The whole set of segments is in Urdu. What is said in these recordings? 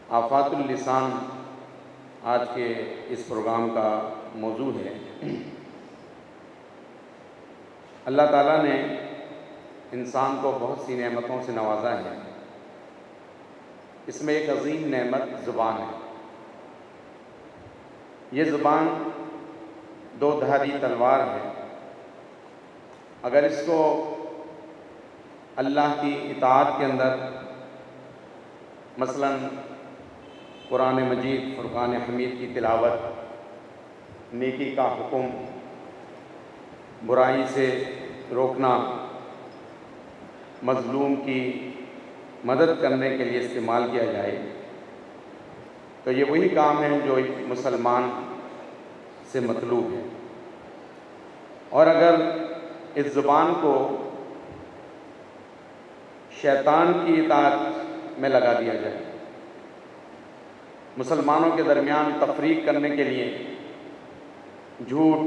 آفات اللسان آج کے اس پروگرام کا موضوع ہے۔ اللہ تعالیٰ نے انسان کو بہت سی نعمتوں سے نوازا ہے۔ اس میں ایک عظیم نعمت زبان ہے۔ یہ زبان دو دھاری تلوار ہے۔ اگر اس کو اللہ کی اطاعت کے اندر، مثلاً قرآن مجید، فرقان حمید کی تلاوت، نیکی کا حکم، برائی سے روکنا، مظلوم کی مدد کرنے کے لیے استعمال کیا جائے، تو یہ وہی کام ہے جو ایک مسلمان سے مطلوب ہے۔ اور اگر اس زبان کو شیطان کی اطاعت میں لگا دیا جائے، مسلمانوں کے درمیان تفریق کرنے کے لیے جھوٹ،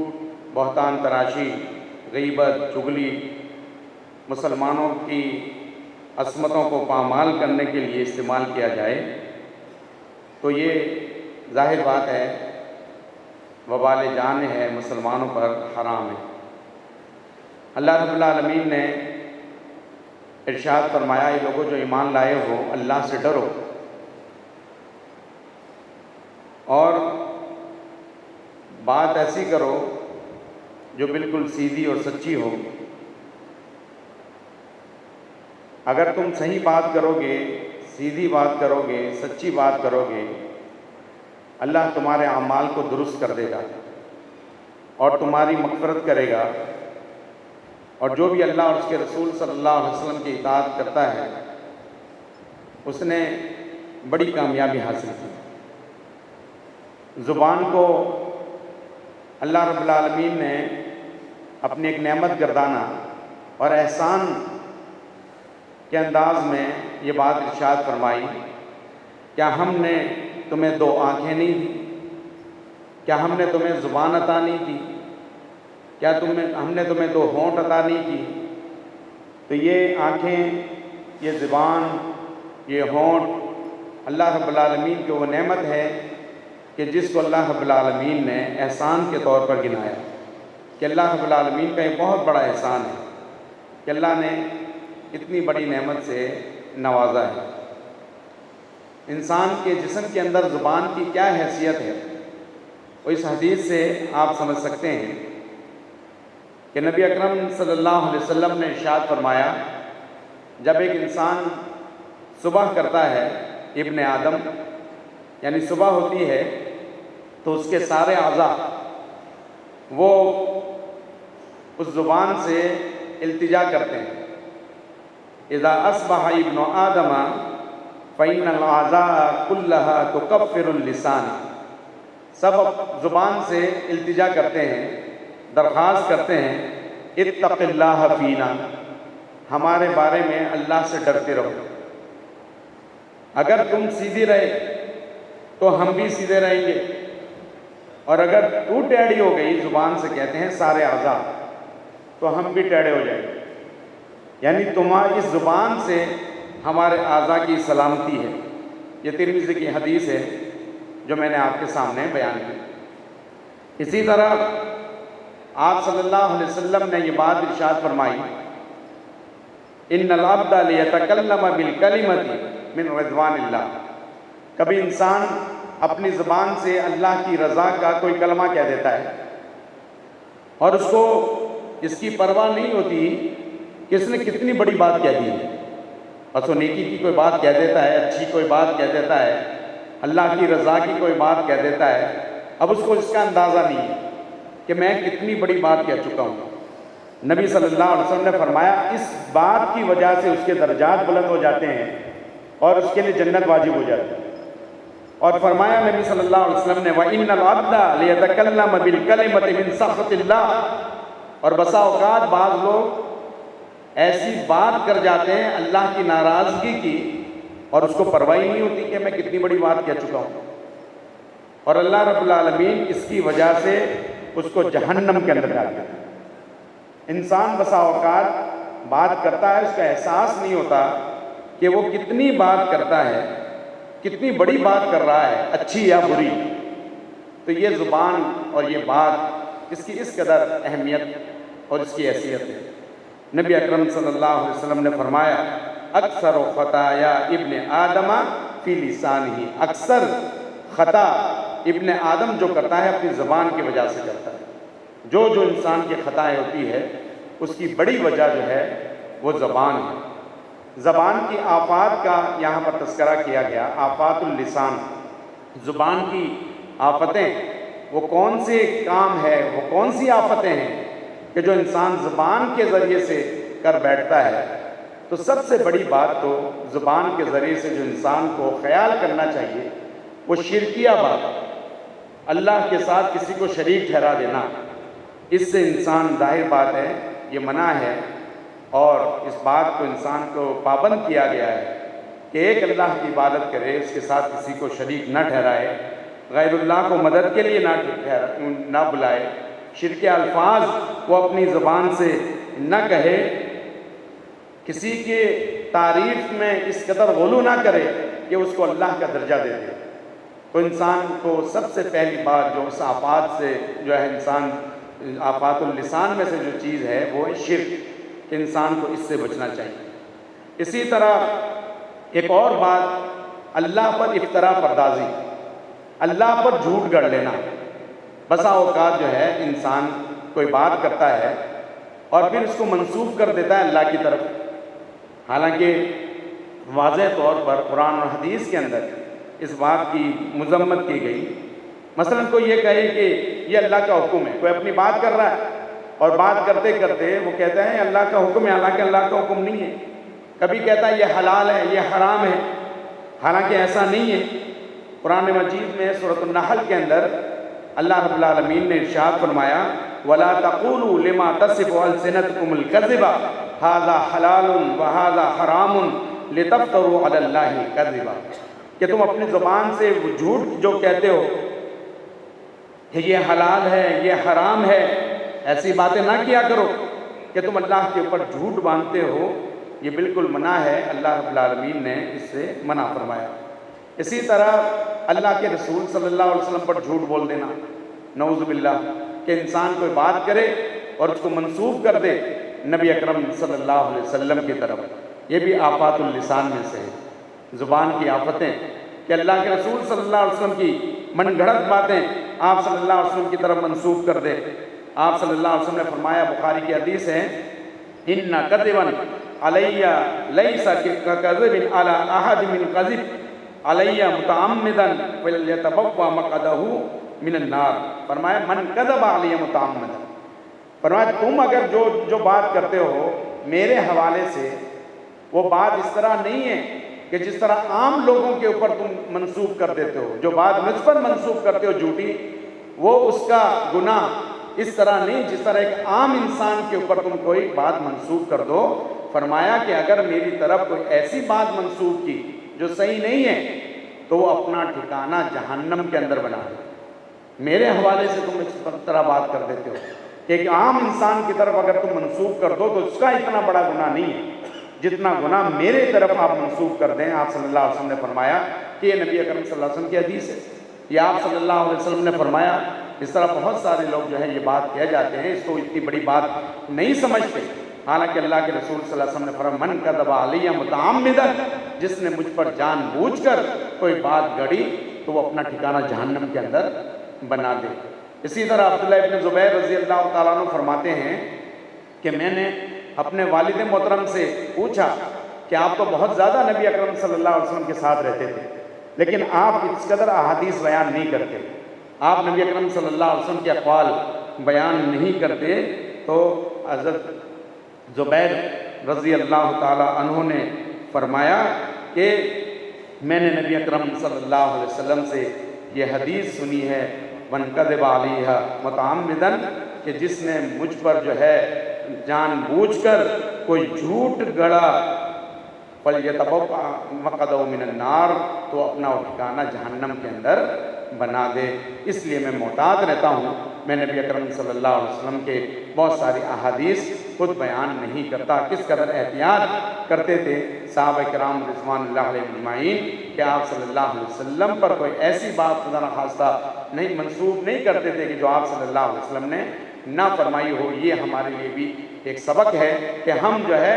بہتان تراشی، غیبت، چغلی، مسلمانوں کی عصمتوں کو پامال کرنے کے لیے استعمال کیا جائے، تو یہ ظاہر بات ہے وبال جان ہے، مسلمانوں پر حرام ہے۔ اللہ رب العالمین نے ارشاد فرمایا، یہ لوگوں جو ایمان لائے ہو، اللہ سے ڈرو اور بات ایسی کرو جو بالکل سیدھی اور سچی ہو۔ اگر تم صحیح بات کرو گے، سیدھی بات کرو گے، سچی بات کرو گے، اللہ تمہارے اعمال کو درست کر دے گا اور تمہاری مغفرت کرے گا، اور جو بھی اللہ اور اس کے رسول صلی اللہ علیہ وسلم کی اطاعت کرتا ہے اس نے بڑی کامیابی حاصل کی۔ زبان کو اللہ رب العالمین نے اپنی ایک نعمت گردانا اور احسان کے انداز میں یہ بات ارشاد فرمائی، کیا ہم نے تمہیں دو آنکھیں نہیں دی؟ کیا ہم نے تمہیں زبان عطا نہیں کی؟ کیا ہم نے تمہیں دو ہونٹ عطا نہیں کی؟ تو یہ آنکھیں، یہ زبان، یہ ہونٹ اللہ رب العالمین کی وہ نعمت ہے کہ جس کو اللہ رب العالمین نے احسان کے طور پر گنایا، کہ اللہ رب العالمین کا یہ بہت بڑا احسان ہے کہ اللہ نے اتنی بڑی نعمت سے نوازا ہے۔ انسان کے جسم کے اندر زبان کی کیا حیثیت ہے، وہ اس حدیث سے آپ سمجھ سکتے ہیں کہ نبی اکرم صلی اللہ علیہ وسلم نے ارشاد فرمایا، جب ایک انسان صبح کرتا ہے، ابن آدم یعنی صبح ہوتی ہے، تو اس کے سارے اعضاء وہ اس زبان سے التجا کرتے ہیں۔ اذا اصبح ابن آدم فإن الأعضاء كلها تكفر اللسان، سب زبان سے التجا کرتے ہیں، درخواست کرتے ہیں، اتق اللہ فینا، ہمارے بارے میں اللہ سے ڈرتے رہو۔ اگر تم سیدھی رہے تو ہم بھی سیدھے رہیں گے، اور اگر تو ٹیڑھی ہو گئی، زبان سے کہتے ہیں سارے اعضاء، تو ہم بھی ٹیڑھے ہو جائیں گے۔ یعنی تمہاری اس زبان سے ہمارے اعضاء کی سلامتی ہے۔ یہ ترمذی کی حدیث ہے جو میں نے آپ کے سامنے بیان کی۔ اسی طرح آپ صلی اللہ علیہ وسلم نے یہ بات ارشاد فرمائی، ان العبد لیتکلم بالکلمۃ من رضوان اللہ، کبھی انسان اپنی زبان سے اللہ کی رضا کا کوئی کلمہ کہہ دیتا ہے اور اس کو اس کی پرواہ نہیں ہوتی کہ اس نے کتنی بڑی بات کہہ دی ہے، بس وہ نیکی کی کوئی بات کہہ دیتا ہے، اچھی کوئی بات کہہ دیتا ہے، اللہ کی رضا کی کوئی بات کہہ دیتا ہے، اب اس کو اس کا اندازہ نہیں ہے کہ میں کتنی بڑی بات کہہ چکا ہوں۔ نبی صلی اللہ علیہ وسلم نے فرمایا، اس بات کی وجہ سے اس کے درجات بلند ہو جاتے ہیں اور اس کے لیے جنت واجب ہو جاتی ہے۔ اور فرمایا نبی صلی اللہ علیہ وسلم نے، وَإِنَّ الْعَبْدَ لِيَتَكَلَّمَ بِالْكَلِمَةِ مِنْ سَخْطِ اللَّهِ، اور بسا اوقات بعض لوگ ایسی بات کر جاتے ہیں اللہ کی ناراضگی کی، اور اس کو پرواہ نہیں ہوتی کہ میں کتنی بڑی بات کہہ چکا ہوں، اور اللہ رب العالمین اس کی وجہ سے اس کو جہنم کے اندر ڈال دیتا ہے۔ انسان بسا اوقات بات کرتا ہے، اس کا احساس نہیں ہوتا کہ وہ کتنی بات کرتا ہے، کتنی بڑی بات کر رہا ہے، اچھی یا بری، تو یہ زبان اور یہ بات اس کی اس قدر اہمیت اور اس کی حیثیت ہے۔ نبی اکرم صلی اللہ علیہ وسلم نے فرمایا اکثر خطایا ابن آدم فی لسانہ، اکثر خطا ابن آدم جو کرتا ہے اپنی زبان کی وجہ سے کرتا ہے۔ جو انسان کی خطائیں ہوتی ہے اس کی بڑی وجہ جو ہے وہ زبان ہے۔ زبان کی آفات کا یہاں پر تذکرہ کیا گیا، آفات اللسان، زبان کی آفتیں، وہ کون سے کام ہے، وہ کون سی آفتیں ہیں کہ جو انسان زبان کے ذریعے سے کر بیٹھتا ہے۔ تو سب سے بڑی بات تو زبان کے ذریعے سے جو انسان کو خیال کرنا چاہیے وہ شرکیہ بات، اللہ کے ساتھ کسی کو شریک ٹھہرا دینا، اس سے انسان ظاہر بات ہے یہ منع ہے، اور اس بات کو انسان کو پابند کیا گیا ہے کہ ایک اللہ کی عبادت کرے، اس کے ساتھ کسی کو شریک نہ ٹھہرائے، غیر اللہ کو مدد کے لیے نہ بلائے، شرک الفاظ وہ اپنی زبان سے نہ کہے، کسی کے تعریف میں اس قدر غلو نہ کرے کہ اس کو اللہ کا درجہ دے دے۔ تو انسان کو سب سے پہلی بات جو اس آفات سے جو ہے انسان، آفات اللسان میں سے جو چیز ہے وہ ہے شرک، کہ انسان کو اس سے بچنا چاہیے۔ اسی طرح ایک اور بات، اللہ پر افترا پردازی، اللہ پر جھوٹ گڑھ لینا۔ بسا اوقات جو ہے انسان کوئی بات کرتا ہے اور پھر اس کو منسوب کر دیتا ہے اللہ کی طرف، حالانکہ واضح طور پر قرآن اور حدیث کے اندر اس بات کی مذمت کی گئی۔ مثلا کوئی یہ کہے کہ یہ اللہ کا حکم ہے، کوئی اپنی بات کر رہا ہے اور بات کرتے کرتے وہ کہتا ہے اللہ کا حکم ہے، حالانکہ اللہ کا حکم نہیں ہے۔ کبھی کہتا ہے یہ حلال ہے، یہ حرام ہے، حالانکہ ایسا نہیں ہے۔ قرآن مجید میں سورۃ النحل کے اندر اللہ رب العالمین نے ارشاد فرمایا وَلَا تَقُولُوا لِمَا تَصِفُ أَلْسِنَتُكُمُ الْكَذِبَ هَذَا حَلَالٌ وَهَذَا حَرَامٌ لِتَفْتَرُوا عَلَى اللَّهِ الْكَذِبَ، کہ تم اپنی زبان سے وہ جھوٹ جو کہتے ہو کہ یہ حلال ہے، یہ حرام ہے، ایسی باتیں نہ کیا کرو کہ تم اللہ کے اوپر جھوٹ باندھتے ہو، یہ بالکل منع ہے، اللہ رب العالمین نے اس سے منع فرمایا۔ اسی طرح اللہ کے رسول صلی اللہ علیہ وسلم پر جھوٹ بول دینا، نعوذ باللہ، کہ انسان کوئی بات کرے اور اس کو منسوب کر دے نبی اکرم صلی اللہ علیہ وسلم کی طرف، یہ بھی آفات اللسان میں سے ہے، زبان کی آفتیں، کہ اللہ کے رسول صلی اللہ علیہ وسلم کی من گھڑت باتیں آپ صلی اللہ علیہ وسلم کی طرف منسوب کر دے۔ آپ صلی اللہ علیہ وسلم نے فرمایا، بخاری کی حدیث ہے ان کذبا علی لیس کذب علی احد من کذب علی متعمدا فلیتبوأ مقعدہ من النار، فرمایا من کذب علی متعمدا، فرمایا تم اگر جو بات کرتے ہو میرے حوالے سے، وہ بات اس طرح نہیں ہے کہ جس طرح عام لوگوں کے اوپر تم منسوب کر دیتے ہو، جو بات مجھ پر منسوب کرتے ہو جھوٹی، وہ اس کا گناہ اس طرح نہیں جس طرح ایک عام انسان کے اوپر تم کوئی بات منسوب کر دو۔ فرمایا کہ اگر میری طرف کوئی ایسی بات منسوب کی جو صحیح نہیں ہے تو وہ اپنا ٹھکانہ جہنم کے اندر بنا دے۔ میرے حوالے سے تم اس طرح بات کر دیتے ہو کہ ایک عام انسان کی طرف اگر تم منسوب کر دو تو اس کا اتنا بڑا گناہ نہیں ہے جتنا گناہ میرے طرف آپ منسوب کر دیں۔ آپ صلی اللہ علیہ وسلم نے فرمایا کہ یہ نبی اکرم صلی اللہ علیہ وسلم کی حدیث ہے، یہ آپ صلی اللہ علیہ وسلم نے فرمایا۔ اس طرح بہت سارے لوگ جو ہے یہ بات کہہ جاتے ہیں، اس کو اتنی بڑی بات نہیں سمجھتے، حالانکہ اللہ کے رسول صلی اللہ علیہ وسلم نے فرمایا من کذب علی متعمدا، جس نے مجھ پر جان بوجھ کر کوئی بات گڑھی تو وہ اپنا ٹھکانہ جہنم کے اندر بنا دے۔ اسی طرح عبداللہ ابن زبیر رضی اللہ تعالیٰ عنہ فرماتے ہیں کہ میں نے اپنے والد محترم سے پوچھا کہ آپ تو بہت زیادہ نبی اکرم صلی اللہ علیہ وسلم کے ساتھ رہتے تھے، لیکن آپ اس قدر احادیث بیان نہیں کرتے، آپ نبی اکرم صلی اللہ علیہ وسلم کے اقوال بیان نہیں کرتے۔ تو حضرت زبیر رضی اللہ تعالیٰ عنہ نے فرمایا کہ میں نے نبی اکرم صلی اللہ علیہ وسلم سے یہ حدیث سنی ہے من کذب علیہ متعمدا، کہ جس نے مجھ پر جو ہے جان بوجھ کر کوئی جھوٹ گڑا فلیتبوأ مقعدہ من النار، تو اپنا ٹھکانہ جہنم کے اندر بنا دے۔ اس لیے میں محتاط رہتا ہوں، میں نبی اکرم صلی اللہ علیہ وسلم کے بہت ساری احادیث خود بیان نہیں کرتا۔ کس قدر احتیاط کرتے تھے صحابہ کرام رضوان اللہ علیہ اجمعین کہ آپ صلی اللہ علیہ وسلم پر کوئی ایسی بات خدا نخواستہ نہیں منسوب نہیں کرتے تھے کہ جو آپ صلی اللہ علیہ وسلم نے نہ فرمائی ہو۔ یہ ہمارے لیے بھی ایک سبق ہے کہ ہم جو ہے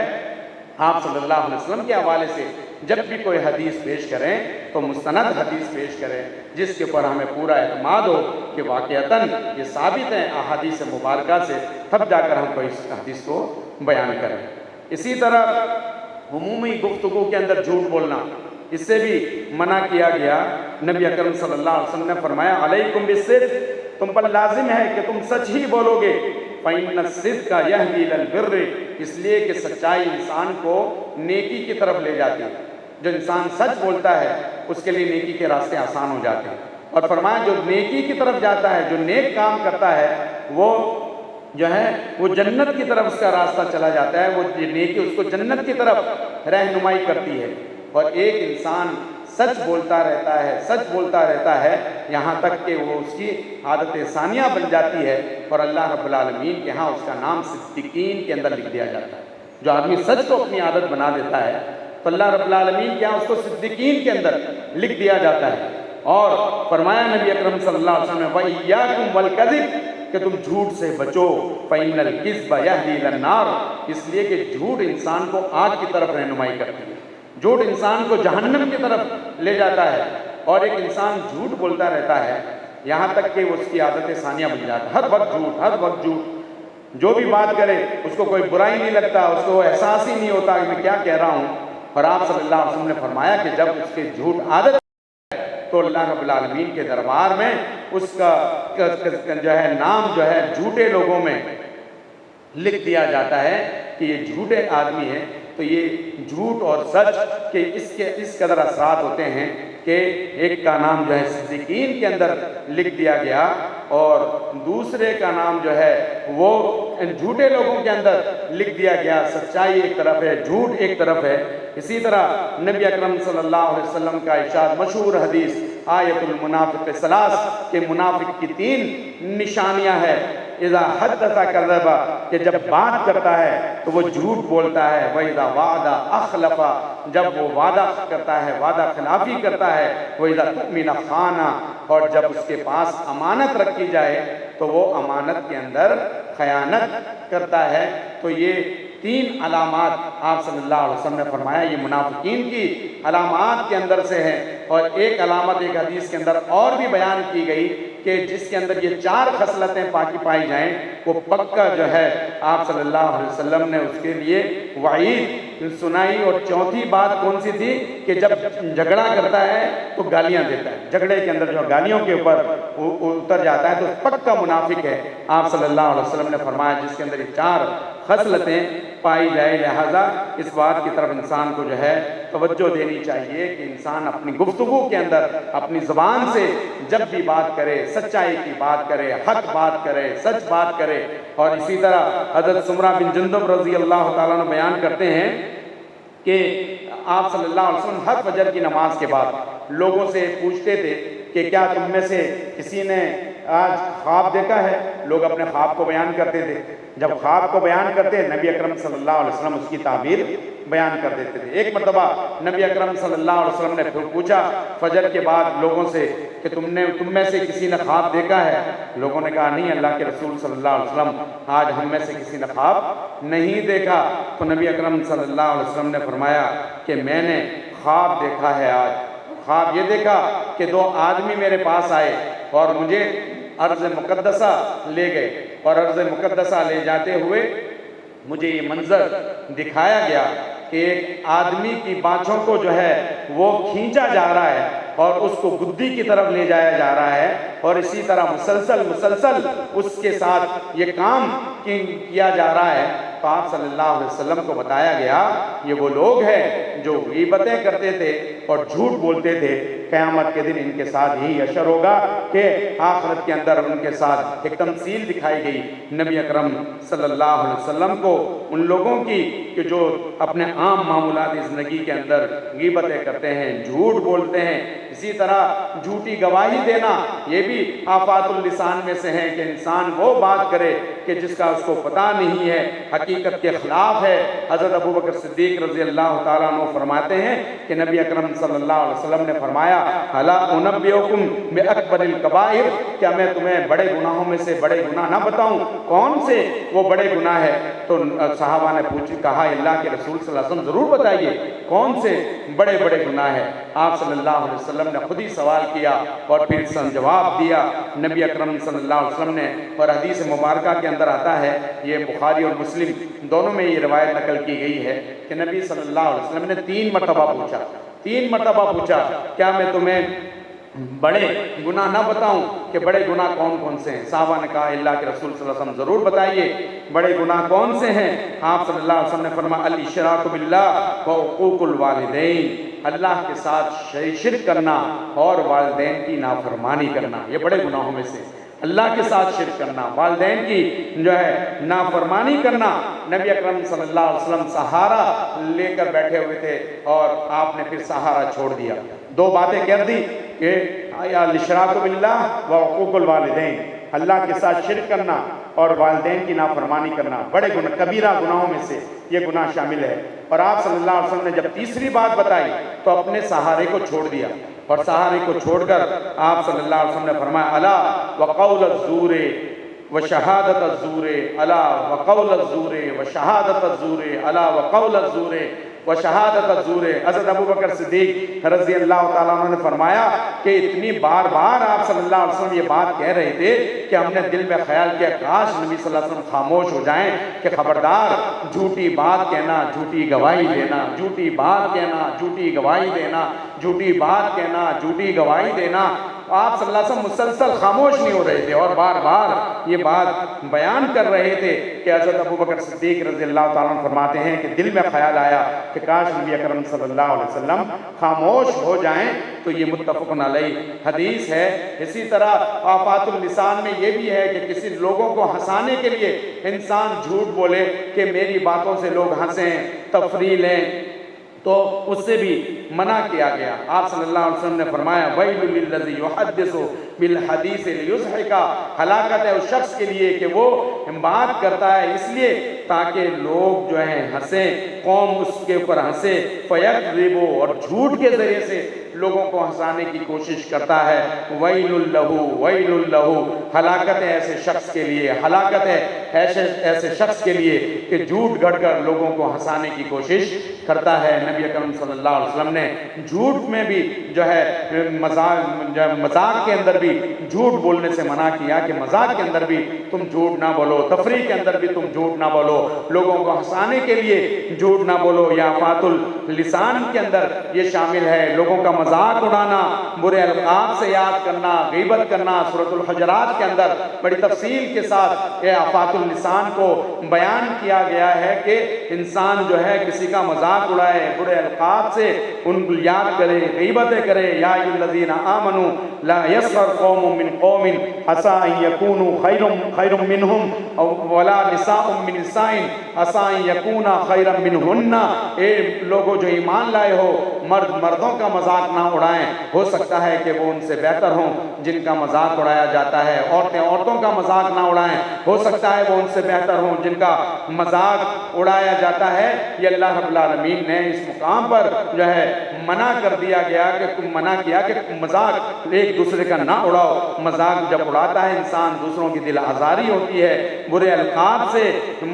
آپ صلی اللہ علیہ وسلم کے حوالے سے جب بھی کوئی حدیث پیش کریں تو مستند حدیث پیش کریں جس کے اوپر ہمیں پورا اعتماد ہو کہ واقعتاً یہ ثابت ہے احادیث مبارکہ سے، تب جا کر ہم کوئی حدیث کو بیان کریں۔ اسی طرح عمومی گفتگو کے اندر جھوٹ بولنا، اس سے بھی منع کیا گیا۔ نبی اکرم صلی اللہ علیہ وسلم نے فرمایا علیکم بالصدق، تم پر لازم ہے کہ تم سچ ہی بولو گے۔ فَإِنَّ الصِّدْقَ يَهْدِي إِلَى الْبِرِّ، اس لیے کہ سچائی انسان کو نیکی کی طرف لے جاتی ہے۔ جو انسان سچ بولتا ہے اس کے لیے نیکی کے راستے آسان ہو جاتے ہیں، اور فرمایا جو نیکی کی طرف جاتا ہے، جو نیک کام کرتا ہے، وہ جو ہے وہ جنت کی طرف اس کا راستہ چلا جاتا ہے، وہ نیکی اس کو جنت کی طرف رہنمائی کرتی ہے۔ اور ایک انسان سچ بولتا رہتا ہے یہاں تک کہ وہ اس کی عادت ثانیہ بن جاتی ہے، اور اللہ رب العالمین کے ہاں اس کا نام صدیقین کے اندر لکھ دیا جاتا ہے۔ جو آدمی سچ کو اپنی عادت بنا دیتا ہے تو اللہ رب العالمین کے ہاں اس کو صدیقین کے اندر لکھ دیا جاتا ہے۔ اور فرمایا نبی اکرم صلی اللہ علیہ وسلم نے وَإِيَّاكُمْ وَالْكَذِبَ، کہ تم جھوٹ سے بچو، فَإِنَّ الْكِذْبَ يَهْدِي إِلَى النَّارِ، اس لیے کہ جھوٹ انسان کو آگ کی طرف رہنمائی کرتی ہے، جھوٹ انسان کو جہنم کی طرف لے جاتا ہے۔ اور ایک انسان جھوٹ بولتا رہتا ہے یہاں تک کہ وہ اس کی عادت ثانیہ بن جاتا ہے، ہر وقت جھوٹ، جو بھی بات کرے اس کو کوئی برائی نہیں لگتا، اس کو احساس ہی نہیں ہوتا کہ میں کیا کہہ رہا ہوں۔ اور آپ صلی اللہ علیہ وسلم نے فرمایا کہ جب اس کے جھوٹ عادت تو اللہ رب العالمین کے دربار میں اس کا جو ہے نام جو ہے جھوٹے لوگوں میں لکھ دیا جاتا ہے کہ یہ جھوٹے آدمی ہے۔ تو یہ جھوٹ اور سچ کے اس قدر اثرات ہوتے ہیں کہ ایک کا نام جو ہے صدیقین کے اندر لکھ دیا گیا، اور دوسرے کا نام جو ہے وہ جھوٹے لوگوں کے اندر لکھ دیا گیا۔ سچائی ایک طرف ہے، جھوٹ ایک طرف ہے۔ اسی طرح نبی اکرم صلی اللہ علیہ وسلم کا ارشاد، مشہور حدیث آیت المنافق ثلاث، کہ منافق کی 3 نشانیاں ہیں۔ اذا حدث کذب، کہ جب بات کرتا ہے تو وہ جھوٹ بولتا ہے۔ وَإِذَا وَعَدَ أَخْلَفَ، جب وہ وعدہ کرتا ہے وعدہ خلافی کرتا ہے۔ وَإِذَا اؤْتُمِنَ خَانَ، اور جب اس کے پاس امانت رکھی جائے تو وہ امانت کے اندر خیانت کرتا ہے۔ تو یہ 3 علامات آپ صلی اللہ علیہ وسلم نے فرمایا یہ منافقین کی علامات کے اندر سے ہے۔ اور ایک علامت ایک حدیث کے اندر اور بھی بیان کی گئی کہ جس کے اندر یہ 4 خصلتیں پاکی پائی جائیں وہ پکا جو ہے آپ صلی اللہ علیہ وسلم نے اس کے لیے وعید سنائی۔ اور چوتھی بات کون سی تھی کہ جب جھگڑا کرتا ہے تو گالیاں دیتا ہے، جھگڑے کے اندر جو گالیوں کے اوپر اتر جاتا ہے تو پکا منافق ہے۔ آپ صلی اللہ علیہ وسلم نے فرمایا جس کے اندر یہ 4 خصلتیں پائی جائے، لہذا اس بات کی طرف انسان کو جو ہے توجہ دینی چاہیے کہ انسان اپنی گفتگو کے اندر اپنی زبان سے جب بھی بات کرے سچائی کی بات کرے، حق بات کرے، سچ بات کرے۔ اور اسی طرح حضرت سمرہ بن جندب رضی اللہ تعالیٰ عنہ بیان کرتے ہیں کہ آپ صلی اللہ علیہ وسلم ہر فجر کی نماز کے بعد لوگوں سے پوچھتے تھے کہ کیا تم میں سے کسی نے آج خواب دیکھا ہے؟ لوگ اپنے خواب کو بیان کرتے تھے۔ جب خواب کو بیان کرتے نبی اکرم صلی اللہ علیہ وسلم اس کی تعبیر بیان کر دیتے تھے۔ ایک مرتبہ نبی اکرم صلی اللہ علیہ وسلم نے پھر پوچھا فجر کے بعد لوگوں سے کہ تم میں سے کسی نے خواب دیکھا ہے؟ لوگوں نے کہا نہیں اللہ کے رسول صلی اللہ علیہ وسلم، آج ہم میں سے کسی نے خواب نہیں دیکھا۔ تو نبی اکرم صلی اللہ علیہ وسلم نے فرمایا کہ میں نے خواب دیکھا ہے آج۔ خواب یہ دیکھا کہ 2 آدمی میرے پاس آئے اور مجھے ارض مقدسہ لے گئے، اور ارض مقدسہ لے جاتے ہوئے مجھے یہ منظر دکھایا گیا کہ ایک آدمی کی بانچھوں کو جو ہے وہ کھینچا جا رہا ہے اور اس کو گدی کی طرف لے جایا جا رہا ہے، اور اسی طرح مسلسل اس کے ساتھ یہ کام کیا جا رہا ہے۔ تو آپ صلی اللہ علیہ وسلم کو بتایا گیا یہ وہ لوگ ہیں جو غیبتیں کرتے تھے اور جھوٹ بولتے تھے، قیامت کے دن ان کے ساتھ یہی حشر ہوگا کہ آخرت کے اندر ان کے ساتھ ایک تمثیل دکھائی گئی نبی اکرم صلی اللہ علیہ وسلم کو ان لوگوں کی کہ جو اپنے عام معمولات زندگی کے اندر غیبتیں کرتے ہیں، جھوٹ بولتے ہیں۔ اسی طرح جھوٹی گواہی دینا یہ بھی آفات اللسان میں سے ہے کہ انسان وہ بات کرے کہ جس کا اس کو پتہ نہیں ہے، حقیقت کے خلاف ہے۔ حضرت ابوبکر صدیق رضی اللہ تعالیٰ عنہ فرماتے ہیں کہ نبی اکرم صلی اللہ علیہ وسلم نے فرمایا الا انبئکم باکبر الکبائر، کیا میں تمہیں بڑے گناہوں میں سے بڑے گناہ نہ بتاؤں؟ کون سے وہ بڑے گناہ ہے؟ تو صحابہ نے کہا اللہ کے رسول صلی اللہ علیہ وسلم ضرور بتائیے کون سے بڑے بڑے گناہ ہیں۔ آپ صلی اللہ علیہ وسلم نے خود ہی سوال کیا اور پھر جواب دیا نبی اکرم صلی اللہ علیہ وسلم نے، اور حدیث مبارکہ کے اندر آتا ہے، یہ بخاری اور مسلم دونوں میں یہ روایت نقل کی گئی ہے کہ نبی صلی اللہ علیہ وسلم نے 3 مرتبہ پوچھا کیا میں تمہیں بڑے گناہ نہ بتاؤں کہ بڑے گناہ کون کون سے ہیں؟ صحابہ نے کہا اللہ کے رسول صلی اللہ علیہ وسلم ضرور بتائیے بڑے گناہ کون سے ہیں؟ آپ صلی اللہ علیہ وسلم نے فرمایا الاشراک باللہ وعقوق الوالدین، اللہ کے ساتھ شرک کرنا اور والدین کی نافرمانی کرنا، یہ بڑے گناہوں میں سے اللہ کے ساتھ شرک کرنا، والدین کی جو ہے نافرمانی کرنا۔ نبی اکرم صلی اللہ علیہ وسلم سہارا لے کر بیٹھے ہوئے تھے اور آپ نے پھر سہارا چھوڑ دیا، 2 باتیں کہہ دی کہ الاشراک باللہ وعقوق الوالدین، اللہ کے ساتھ شرک کرنا اور والدین کی نافرمانی کرنا، بڑے گناہ کبیرہ گناہوں میں سے یہ گناہ شامل ہے۔ اور آپ صلی اللہ علیہ وسلم نے جب تیسری بات بتائی تو اپنے سہارے کو چھوڑ دیا، اور سہارے کو چھوڑ کر آپ صلی اللہ علیہ وسلم نے فرمایا الا وقول الزور وشہادت الزور، الا وقول الزور وشہادت الزور، الا وقول الزور وشہادت الزور۔ حضرت ابوبکر صدیق رضی اللہ تعالیٰ عنہ نے فرمایا کہ اتنی بار آپ صلی اللہ علیہ وسلم یہ بات کہہ رہے تھے کہ ہم نے دل میں خیال کیا کاش نبی صلی اللہ علیہ وسلم خاموش ہو جائیں کہ خبردار جھوٹی بات کہنا، جھوٹی گواہی دینا، جھوٹی بات کہنا، جھوٹی گواہی دینا، جھوٹی بات کہنا، جھوٹی گواہی دینا۔ آپ صلی اللہ علیہ وسلم مسلسل خاموش نہیں ہو رہے تھے اور بار یہ بات بیان کر رہے تھے کہ حضرت ابوبکر صدیق رضی اللہ تعالیٰ عنہ فرماتے ہیں کہ دل میں خیال آیا کہ کاش نبی اکرم صلی اللہ علیہ وسلم خاموش ہو جائیں۔ تو یہ متفق علیہ حدیث ہے۔ اسی طرح آفات اللسان میں یہ بھی ہے کہ کسی لوگوں کو ہنسانے کے لیے انسان جھوٹ بولے کہ میری باتوں سے لوگ ہنسیں، تفریح لیں، تو اس سے بھی منع کیا گیا۔ آپ صلی اللہ علیہ وسلم نے فرمایا وَيْلٌ لِلَّذِي يُحَدِّثُ بِالْحَدِيثِ لِيُضْحِكَ، ہلاکت ہے اس شخص کے لیے کہ وہ بات کرتا ہے اس لیے تاکہ لوگ جو ہیں ہنسیں، قوم اس کے اوپر ہنسے، فَيَكْذِبُ، اور جھوٹ کے ذریعے سے لوگوں کو ہنسانے کی کوشش کرتا ہے۔ وَيْلٌ لَهُ وَيْلٌ لَهُ، ہلاکت ہے ایسے شخص کے لیے، ہلاکت ہے ایسے شخص کے لیے کہ جھوٹ گھڑ کر لوگوں کو ہنسانے کی کوشش کرتا ہے۔ نبی اکرم صلی اللہ علیہ وسلم نے جھوٹ میں بھی جو ہے مذاق کے اندر بھی جھوٹ بولنے سے منع کیا کہ مذاق کے اندر بھی تم جھوٹ نہ بولو، تفریح کے اندر بھی تم جھوٹ نہ بولو، لوگوں کو ہنسانے کے لیے جھوٹ نہ بولو۔ یا آفات اللسان کے اندر یہ شامل ہے لوگوں کا مذاق اڑانا، برے القاب سے یاد کرنا، غیبت کرنا۔ سورۃ الحجرات کے اندر بڑی تفصیل کے ساتھ یہ آفات اللسان کو بیان کیا گیا ہے کہ انسان جو ہے کسی کا مذاق اڑائے، برے القاب سے ان کو یاد کرے، غیبتیں کرے۔ یا ایھا الذین آمنوا لا یسخر قوم من قوم عسى ان یکونوا خیرا منهم ولا نساء من نساء عسى ان یکونا خیرا منهن۔ اے لوگوں جو ایمان لائے ہو، مرد مردوں کا مذاق نہ اڑائیں، ہو سکتا ہے کہ وہ ان سے بہتر ہوں جن کا مذاق اڑایا جاتا ہے۔ عورتیں عورتوں کا مذاق نہ اڑائیں، ہو سکتا ہے وہ ان سے بہتر ہوں جن کا مذاق اڑایا جاتا ہے۔ یہ اللہ رب العالمین نے اس مقام پر جو ہے منع کر دیا گیا کہ منع کیا کہ مذاق ایک دوسرے کا نہ اڑاؤ۔ مذاق جب اڑاتا ہے انسان دوسروں کی دل آزاری ہوتی ہے۔ برے القاب سے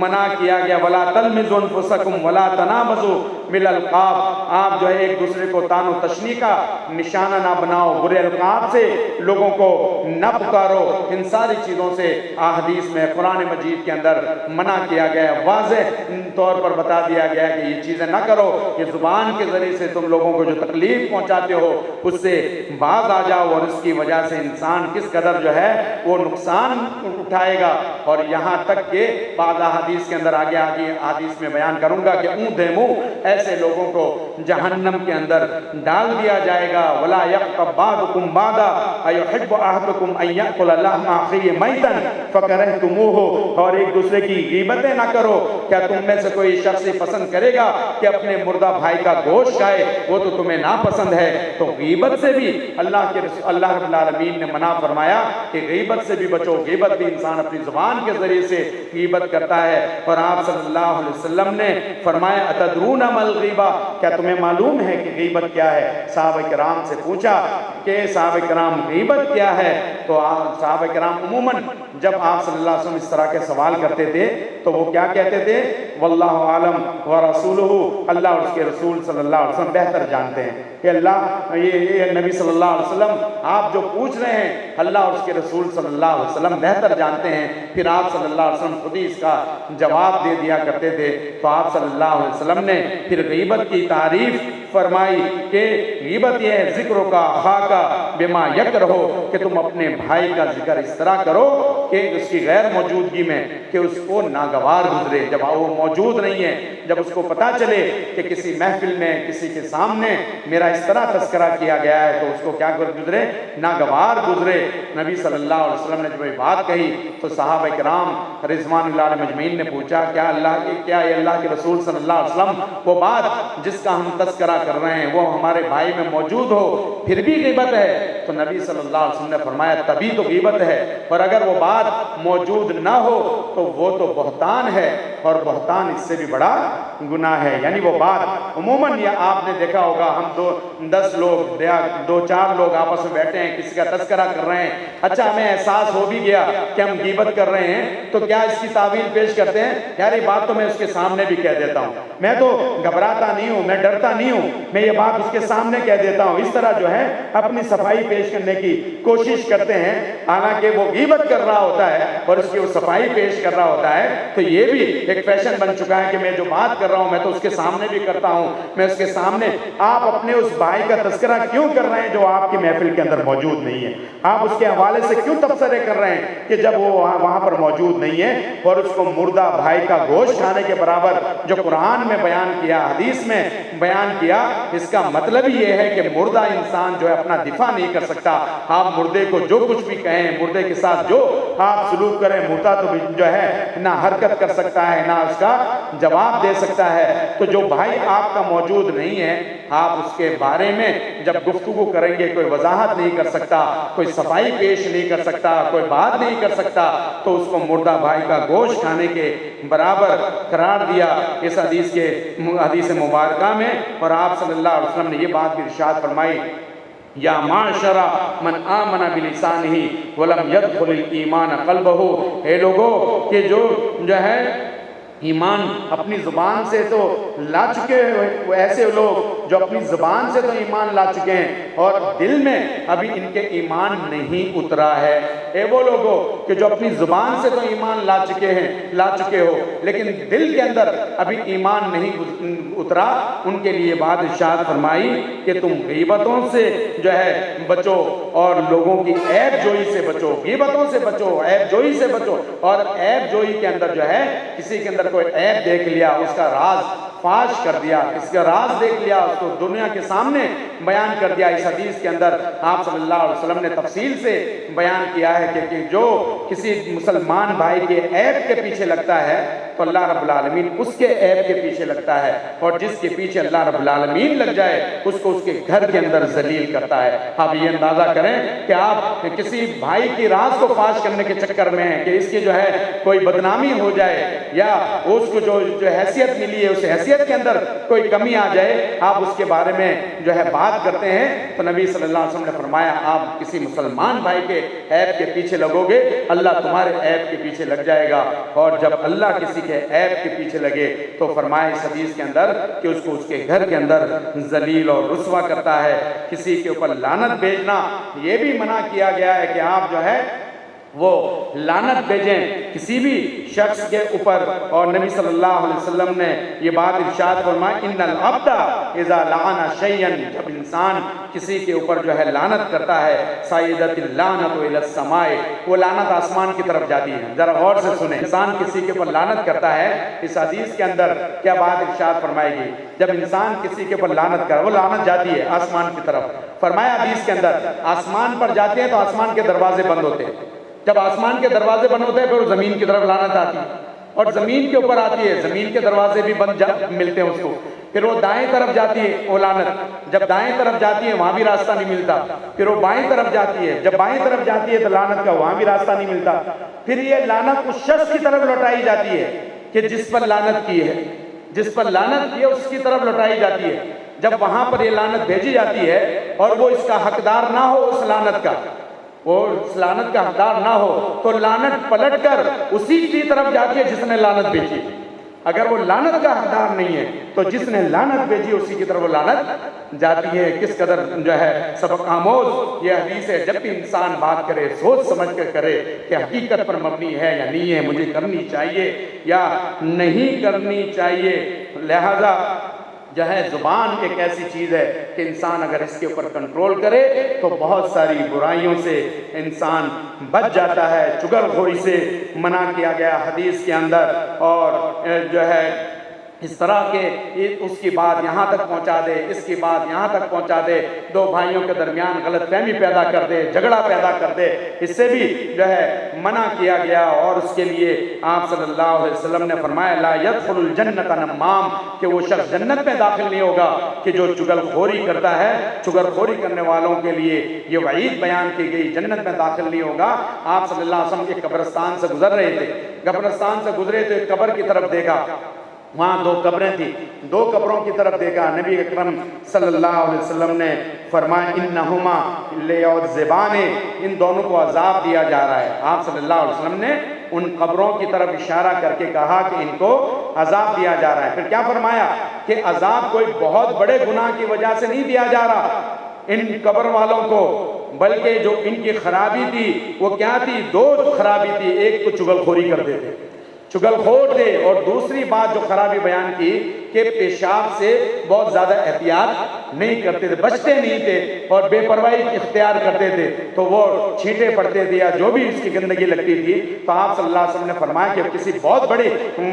منع کیا گیا ولا تلمزوا انفسکم ولا تنابزوا بالالقاب، آپ جو ہے ایک دوسرے کو تان و تشنیع کا نشانہ نہ بناؤ، برے القاب سے لوگوں کو نہ پکارو۔ ان ساری چیزوں سے احادیث میں قرآن مجید کے اندر منع کیا گیا، واضح طور پر بتا دیا گیا کہ یہ چیزیں نہ کرو۔ یہ زبان کے ذریعے سے تم لوگوں کو جو تکلیف پہنچاتے ہو اس سے باز آ جاؤ، اور اس کی وجہ سے انسان کس قدر جو ہے وہ نقصان اٹھائے گا۔ اور یہاں تک کہ بعض احادیث کے اندر آگے حدیث میں بیان کروں گا کہ اونھے منہ ایسے لوگوں کو جہنم کے اندر ڈال دیا جائے گا. ولا یغتب بعضکم بعضا ایحب احدکم ان یاکل لحم اخیہ میتا فکرہتموہ. اور ایک دوسرے کی غیبتیں نہ کرو. کیا تم میں سے کوئی شخص پسند کرے گا کہ اپنے مردہ بھائی کا گوشت کھائے؟ وہ تو تمہیں ناپسند ہے. تو غیبت سے بھی اللہ رب العالمین نے منع فرمایا کہ غیبت سے بھی بچو. غیبت بھی انسان اپنی زبان کے ذریعے سے غیبت کرتا ہے. اور آپ صلی اللہ علیہ وسلم نے فرمایا اتدرون ما الغیبہ، کیا تمہیں معلوم ہے کہ غیبت کیا ہے؟ صحابہ کرام سے پوچھا کہ صحابہ کرام غیبت کیا ہے؟ تو صحابہ کرام عموماً جب آپ صلی اللہ علیہ وسلم اس طرح کے سوال کرتے تھے تو وہ کیا کہتے تھے؟ واللہ عالم ورسولہ، اللہ اور اس کے رسول صلی اللہ علیہ وسلم بہتر جانتے ہیں. کہ اللہ یہ نبی صلی اللہ علیہ وسلم آپ جو پوچھ رہے ہیں اللہ اور اس کے رسول صلی اللہ علیہ وسلم بہتر جانتے ہیں. پھر آپ صلی اللہ علیہ وسلم خود ہی اس کا جواب دے دیا کرتے تھے. تو آپ صلی اللہ علیہ وسلم نے پھر غیبت کی تعریف فرمائی کہ غیبت یہ ہے ذکر کا خاکا بما یکرہ، کہ تم اپنے بھائی کا ذکر اس طرح کرو کہ اس کی غیر موجودگی میں کہ اس کو ناگوار گزرے. جب وہ موجود نہیں ہے، جب اس کو پتا چلے کہ کسی محفل میں کسی کے سامنے میرا اس طرح تذکرہ کیا گیا ہے تو اس کو کیا گزرے؟ ناگوار گزرے. نبی صلی اللہ علیہ وسلم نے جب یہ بات کہی تو صحابہ کرام رضوان اللہ علیہ مجمعین نے پوچھا کیا یہ اللہ کے رسول صلی اللہ علیہ وسلم وہ بات جس کا ہم تذکرہ کر رہے ہیں وہ ہمارے بھائی میں موجود ہو پھر بھی غیبت ہے؟ تو نبی صلی اللہ علیہ وسلم نے فرمایا تبھی تو غیبت ہے، اور اگر وہ بات موجود نہ ہو تو وہ تو بہتان ہے، اور بہتان اس سے بھی بڑا گناہ ہے. یعنی وہ بات عموماً یہ آپ نے دیکھا ہوگا ہم 10 لوگ یا 2-4 لوگ آپس میں بیٹھے ہیں کسی کا تذکرہ کر رہے ہیں. اچھا ہمیں احساس ہو بھی گیا کہ ہم غیبت کر رہے ہیں تو کیا اس کی تعویل پیش کرتے ہیں یار یہ بات تو میں اس کے سامنے بھی کہہ دیتا ہوں، میں تو گھبراتا نہیں ہوں، میں ڈرتا نہیں ہوں، میں یہ بات اس کے سامنے کہہ دیتا ہوں. اس طرح جو ہے اپنی صفائی پیش کرنے کی کوشش کرتے ہیں حالانکہ وہ غیبت کر رہا ہوتا ہے اور اس کی وہ صفائی پیش کر رہا ہوتا ہے. تو یہ بھی ایک فیشن بن چکا ہے کہ میں جو بات کر رہا ہوں میں تو اس کے سامنے بھی کرتا ہوں، میں اس کے سامنے. آپ اپنے اس بھائی کا تذکرہ کیوں کر رہے ہیں جو آپ کی محفل کے اندر موجود نہیں ہے؟ آپ اس کے حوالے سے کیوں تبصرے کر رہے ہیں کہ جب وہ وہاں پر موجود نہیں ہے؟ اور اس کو مردہ بھائی کا گوشت کھانے کے برابر جو قرآن میں بیان کیا، حدیث میں بیان کیا، اس کا مطلب یہ ہے کہ مردہ انسان جو ہے اپنا دفاع نہیں کر سکتا. آپ مردے کو جو کچھ بھی کہیں، مردے کے ساتھ جو آپ سلوک کریں، مردہ تو جو ہے نہ حرکت کر سکتا ہے نہ اس کا جواب دے سکتا ہے. تو جو بھائی آپ کا موجود نہیں ہے آپ اس کے بارے میں جب گفتگو کریں گے کوئی وضاحت نہیں کر سکتا، کوئی صفائی پیش نہیں کر سکتا، کوئی بات نہیں کر سکتا تو اس کو مردہ بھائی کا گوشت کھانے کے برابر قرار دیا اس حدیث مبارکہ میں. اور آپ صلی اللہ علیہ وسلم نے یہ بات بھی ارشاد فرمائی یا معاشر من آمن بلسانہ ولم يدخل الایمان قلبہ. اے لوگوں کہ جو ہے ایمان اپنی زبان سے تو لا چکے ہیں، وہ ایسے لوگ جو اپنی زبان سے تو ایمان لا چکے ہیں اور دل میں ابھی ان کے ایمان نہیں اترا ہے. اے وہ لوگوں کہ جو اپنی زبان سے تو ایمان لا چکے ہو لیکن دل کے اندر ابھی ایمان نہیں اترا، ان کے لیے بات ارشاد فرمائی کہ تم غیبتوں سے جو ہے بچو اور لوگوں کی عیب جوئی سے بچو. غیبتوں سے بچو، عیب جوئی سے بچو. اور عیب جوئی کے اندر جو ہے کسی کے اندر کوئی عیب دیکھ لیا، اس کا راز فاش کر دیا، اس کا راز دیکھ لیا، اس کو دنیا کے سامنے بیان کر دیا. اس حدیث کے اندر آپ صلی اللہ علیہ وسلم نے تفصیل سے بیان کیا ہے کہ جو کسی مسلمان بھائی کے عیب کے پیچھے لگتا ہے تو اللہ رب العالمین اس کے عیب کے پیچھے لگتا ہے، اور جس کے پیچھے اللہ رب العالمین لگ جائے اس کو اس کے گھر کے اندر ذلیل کرتا ہے. آپ یہ اندازہ کریں کہ آپ کسی بھائی کی راز کو فاش کرنے کے چکر میں ہیں کہ اس کی جو ہے کوئی بدنامی ہو جائے یا اس کو جو حیثیت ملی ہے اس حیثیت کے اندر کوئی کمی آ جائے، آپ اس کے بارے میں جو ہے بات کرتے ہیں. تو نبی صلی اللہ علیہ وسلم نے فرمایا آپ کسی مسلمان بھائی کے عیب کے پیچھے لگو گے اللہ تمہارے عیب کے پیچھے لگ جائے گا. اور جب اللہ کسی کے عیب کے پیچھے لگے تو فرمایا اس حدیث کے اندر کہ اس کو اس کے گھر کے اندر ذلیل اور رسوا کرتا ہے. کسی کے اوپر لعنت بھیجنا یہ بھی منع کیا گیا ہے کہ آپ جو ہے وہ لعنت بھیجیں کسی بھی شخص کے اوپر. اور نبی صلی اللہ علیہ وسلم نے یہ بات ارشاد فرمائی ان العبد اذا لعن شیئا، جب انسان کسی کے اوپر جو ہے لعنت کرتا ہے صعدت اللعنت الی السماء، وہ لعنت آسمان کی طرف جاتی ہے. ذرا غور سے سنیں، انسان کسی کے اوپر لعنت کرتا ہے، اس حدیث کے اندر کیا بات ارشاد فرمائے گی؟ جب انسان کسی کے اوپر لعنت کرے وہ لعنت جاتی ہے آسمان کی طرف. فرمایا حدیث کے اندر آسمان پر جاتے ہیں تو آسمان کے دروازے بند ہوتے ہیں. جب آسمان کے دروازے بند ہوتے ہیں پھر زمین کی طرف لعنت آتی ہے، اور زمین کے اوپر آتی ہے، زمین کے دروازے بھی بند ملتے ہیں اس کو. پھر وہ دائیں طرف جاتی ہے وہ لعنت، جب دائیں طرف جاتی ہے وہاں بھی راستہ نہیں ملتا. پھر وہ بائیں طرف جاتی ہے، جب بائیں طرف جاتی ہے تو لعنت کا وہاں بھی راستہ نہیں ملتا. پھر یہ لعنت اس شخص کی طرف لوٹائی جاتی ہے کہ جس پر لعنت کی ہے، جس پر لعنت کی ہے اس کی طرف لوٹائی جاتی ہے. جب وہاں پر یہ لعنت بھیجی جاتی ہے اور وہ اس کا حقدار نہ ہو، اس لعنت کا، وہ اس لعنت کا حقدار نہ ہو، تو لعنت پلٹ کر اسی کی طرف جاتی ہے جس نے لعنت بھیجی. اگر وہ لعنت کا حقدار نہیں ہے تو جس نے لعنت بھیجی اسی کی طرف وہ لعنت جاتی ہے. کس قدر جو ہے سبق آموز یہ حدیث ہے. جب بھی انسان بات کرے سوچ سمجھ کر کرے کہ حقیقت پر مبنی ہے یا نہیں ہے، مجھے کرنی چاہیے یا نہیں کرنی چاہیے. لہذا جو ہے زبان ایک ایسی چیز ہے کہ انسان اگر اس کے اوپر کنٹرول کرے تو بہت ساری برائیوں سے انسان بچ جاتا ہے. چغل خوری سے منع کیا گیا حدیث کے اندر، اور جو ہے اس طرح کے اس کی بات یہاں تک پہنچا دے، اس کی بات یہاں تک پہنچا دے، دو بھائیوں کے درمیان غلط فہمی پیدا کر دے، جھگڑا پیدا کر دے، اس سے بھی جو ہے منع کیا گیا. اور اس کے لیے آپ صلی اللہ علیہ وسلم نے فرمایا لا يدخل الجنت نمام، کہ وہ شخص جنت میں داخل نہیں ہوگا کہ جو چغل خوری کرتا ہے. چغل خوری کرنے والوں کے لیے یہ وعید بیان کی گئی، جنت میں داخل نہیں ہوگا. آپ صلی اللہ علیہ وسلم ایک قبرستان سے گزر رہے تھے، قبرستان سے گزرے تو ایک قبر کی طرف دیکھا، وہاں دو قبریں تھیں، دو قبروں کی طرف دیکھا. نبی اکرم صلی اللہ علیہ وسلم نے فرمایا انہما لیعذبان، ان دونوں کو عذاب دیا جا رہا ہے. آپ صلی اللہ علیہ وسلم نے ان قبروں کی طرف اشارہ کر کے کہا کہ ان کو عذاب دیا جا رہا ہے. پھر کیا فرمایا کہ عذاب کوئی بہت بڑے گناہ کی وجہ سے نہیں دیا جا رہا ان قبر والوں کو، بلکہ جو ان کی خرابی تھی وہ کیا تھی؟ دو خرابی تھی. ایک تو چغل خوری کرتے تھے، چغل خور تھے، اور دوسری بات جو خرابی بیان کی کہ پیشاب سے بہت زیادہ احتیاط نہیں کرتے تھے، بچتے نہیں تھے اور بے پرواہی اختیار کرتے تھے، تو وہ چھینٹے پڑتے تھے یا جو بھی اس کی گندگی لگتی تھی. تو آپ صلی اللہ علیہ وسلم نے فرمایا کہ کسی بہت بڑی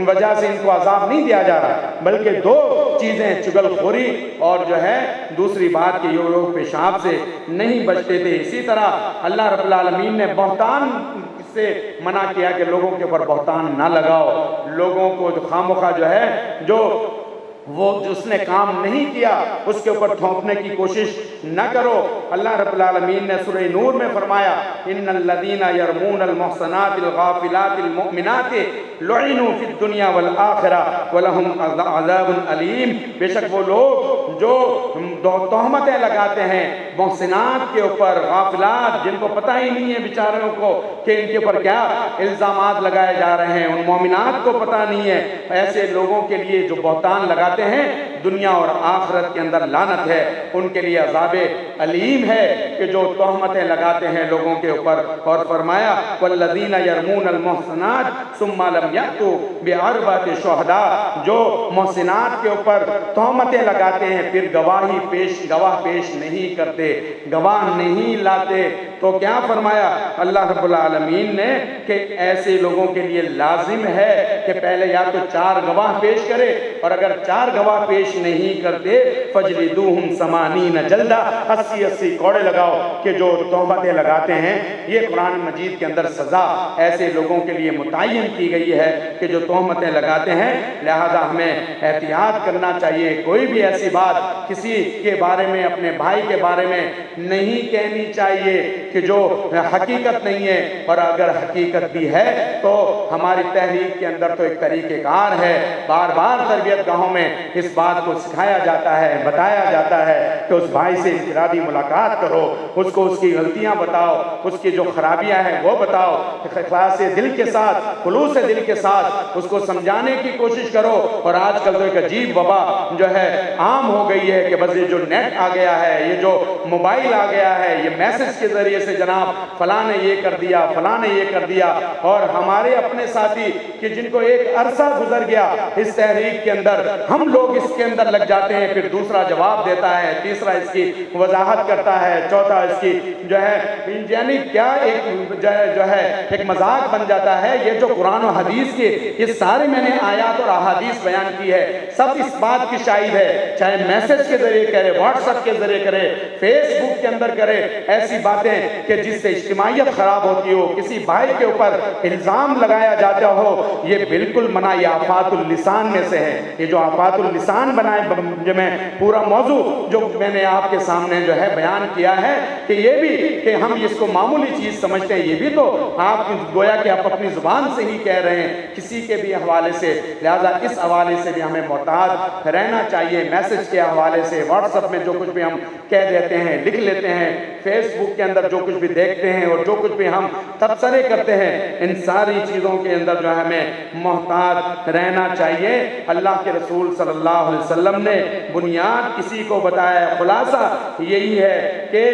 وجہ سے ان کو عذاب نہیں دیا جا رہا، بلکہ دو چیزیں، چغل خوری اور جو ہے دوسری بات کہ یہ لوگ پیشاب سے نہیں بچتے تھے. اسی طرح اللہ رب العالمین نے بہتان سے منع کیا کہ لوگوں کے اوپر بہتان نہ لگاؤ، لوگوں کو جو خامخواہ جو ہے جو اس نے کام نہیں کیا اس کے اوپر تھوپنے کی کوشش نہ کرو. اللہ رب العالمین نے سورہ نور میں فرمایا ان الذین یرمون المحصنات الغافلات المؤمنات لعنوا فی الدنیا والآخرہ ولہم عذاب علیم. بے شک وہ لوگ جو تہمتیں لگاتے ہیں محسنات کے اوپر، غافلات جن کو پتہ ہی نہیں ہے بیچاروں کو کہ ان کے اوپر کیا الزامات لگائے جا رہے ہیں، ان مومنات کو پتہ نہیں ہے، ایسے لوگوں کے لیے جو بہتان لگاتے ہیں دنیا اور آخرت کے اندر لعنت ہے، ان کے لیے عذاب علیم ہے کہ جو تہمتیں لگاتے ہیں لوگوں کے اوپر. اور فرمایا والذین یرمون المحصنات ثم لم یأتوا بأربعۃ شہداء، جو محسنات کے اوپر تہمتیں لگاتے ہیں پھر گواہ پیش نہیں کرتے، گواہ نہیں لاتے، تو کیا فرمایا اللہ رب العالمین نے کہ ایسے لوگوں کے لیے لازم ہے کہ پہلے یا تو 4 گواہ پیش کرے، اور اگر 4 گواہ پیش نہیں کرتے فجلدوہم 80 جلدہ، 80 کوڑے لگاؤ کہ جو تہمتیں لگاتے ہیں. یہ قرآن مجید کے اندر سزا ایسے لوگوں کے لیے متعین کی گئی ہے کہ جو تہمتیں لگاتے ہیں. لہذا ہمیں احتیاط کرنا چاہیے، کوئی بھی ایسی بات کسی کے بارے میں، اپنے بھائی کے بارے میں نہیں کہنی چاہیے کہ جو حقیقت نہیں ہے، اور اگر حقیقت بھی ہے تو ہماری تحریک کے اندر تو ایک طریقہ کار ہے. بار بار تربیت گاہوں میں اس بات کو سکھایا جاتا ہے، بتایا جاتا ہے کہ اس بھائی سے انفرادی ملاقات کرو، اس کو اس کی غلطیاں بتاؤ، اس کی جو خرابیاں ہیں وہ بتاؤ، اخلاص دل کے ساتھ، خلوص دل کے ساتھ اس کو سمجھانے کی کوشش کرو. اور آج کل تو ایک عجیب وبا جو ہے عام ہو گئی ہے کہ بس یہ جو نیٹ آ گیا ہے، یہ جو موبائل آ گیا ہے، یہ میسج کے ذریعے ذریعے سے جناب فلاں نے یہ کر دیا، فلاں نے یہ کر دیا، اور ہمارے اپنے ساتھی کہ جن کو ایک عرصہ گزر گیا اس تحریک کے اندر، ہم لوگ اس کے اندر لگ جاتے ہیں، پھر دوسرا جواب دیتا ہے، تیسرا اس کی وضاحت کرتا ہے، چوتھا اس کی جو ہے یعنی کیا ایک جو ہے ایک مذاق بن جاتا ہے۔ یہ جو قرآن و حدیث کے یہ سارے میں نے آیات اور احادیث بیان کی ہے، سب اس بات کی شاہد ہے، چاہے میسج کے ذریعے کرے، واٹس ایپ کے ذریعے کرے، فیس بک کے اندر کرے، ایسی باتیں کہ جس سے اجتماعیت خراب ہوتی ہو، کسی بھائی کے اوپر الزام لگایا جاتا ہو، یہ بالکل منع، یہ آفات اللسان میں سے ہے۔ یہ جو آفات اللسان بنائے جو میں پورا موضوع جو میں نے آپ کے سامنے جو ہے بیان کیا ہے کہ یہ بھی کہ ہم اس کو معمولی چیز سمجھتے ہیں، یہ بھی تو آپ گویا کہ آپ اپنی زبان سے ہی کہہ رہے ہیں کسی کے بھی حوالے سے، لہذا اس حوالے سے بھی ہمیں محتاط رہنا چاہیے۔ میسج کے حوالے سے، واٹس ایپ میں جو کچھ بھی ہم کہہ دیتے ہیں، لکھ لیتے ہیں، فیس بک کے اندر جو کچھ بھی دیکھتے ہیں اور جو کچھ بھی ہم تبصرے کرتے ہیں، ان ساری چیزوں کے اندر جو ہے ہمیں محتاط رہنا چاہیے۔ اللہ کے رسول صلی اللہ علیہ وسلم نے بنیاد کسی کو بتایا، خلاصہ یہی ہے کہ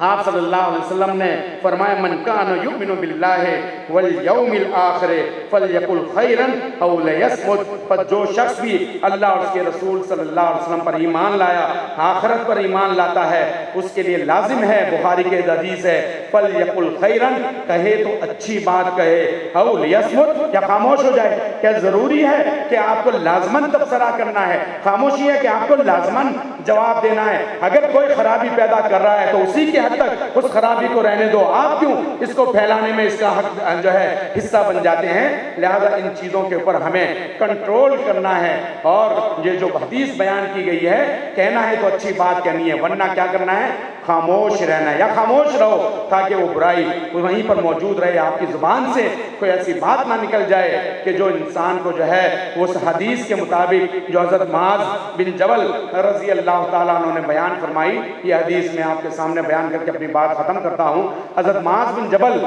آپ صلی اللہ علیہ وسلم نے فرمایا من کان یؤمن باللہ والیوم الآخر فلیقل خیرا او لیصمت، پر جو شخص بھی اللہ اور اس کے رسول صلی اللہ علیہ وسلم پر ایمان لایا، آخرت پر ایمان لاتا ہے، اس کے لیے لازم ہے، بخاری کے حدیث ہے، فلیقل خیرا، کہے تو اچھی بات کہے، او لیصمت، یا خاموش ہو جائے۔ کیا ضروری ہے کہ آپ کو لازماً تبصرہ کرنا ہے؟ خاموشی ہے کہ آپ کو لازماً جواب دینا ہے؟ اگر کوئی خرابی پیدا کر رہا ہے تو اسی کے حد تک اس خرابی کو رہنے دو، آپ کیوں اس کو پھیلانے میں اس کا حق جو ہے حصہ بن جاتے ہیں؟ لہذا ان چیزوں کے اوپر ہمیں کنٹرول کرنا ہے، اور یہ جو حدیث بیان کی گئی ہے، کہنا ہے تو اچھی بات کہنی ہے، ورنہ کیا کرنا ہے؟ خاموش رہنا ہے، یا خاموش رہو تاکہ وہ برائی وہیں پر موجود رہے، آپ کی زبان سے کوئی ایسی بات نہ نکل جائے کہ جو انسان کو جو ہے اس حدیث کے مطابق جو حضرت معاذ بن جبل رضی اللہ تعالیٰ عنہ نے بیان فرمائی، یہ حدیث میں آپ کے سامنے بیان کر کے اپنی بات ختم کرتا ہوں۔ حضرت معاذ بن جبل